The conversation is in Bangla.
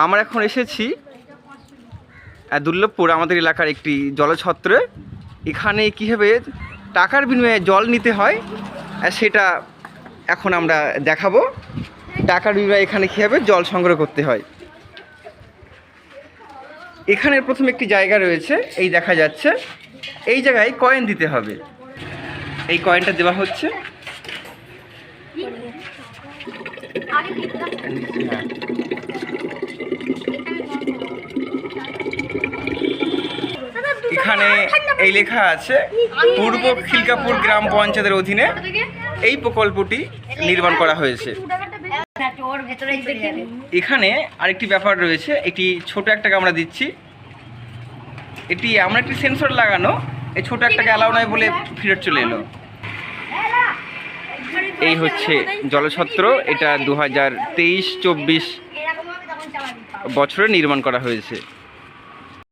আমরা এখন এসেছি দুর্লভপুর, আমাদের এলাকার একটি জলছত্রে। এখানে কীভাবে টাকার বিনিময়ে জল নিতে হয় সেটা এখন আমরা দেখাবো। টাকার বিনিময়ে এখানে কীভাবে জল সংগ্রহ করতে হয়। এখানে প্রথমে একটি জায়গা রয়েছে, এই দেখা যাচ্ছে। এই জায়গায় কয়েন দিতে হবে। এই কয়েনটা দেওয়া হচ্ছে। এখানে এই লেখা আছে পূর্ব খিলকাপুর গ্রাম পঞ্চায়েতের অধীনে এই প্রকল্পটি নির্মাণ করা হয়েছে। এখানে আরেকটি ব্যাপার রয়েছে, এটি ছোট একটা আমরা দিচ্ছি। এটি এমন একটি সেন্সর লাগানো, এই ছোট একটাকে অ্যালাউ নয় বলে ফেরত চলে এলো। এই হচ্ছে জলছত্র। এটা 2023-24 বছরে নির্মাণ করা হয়েছে।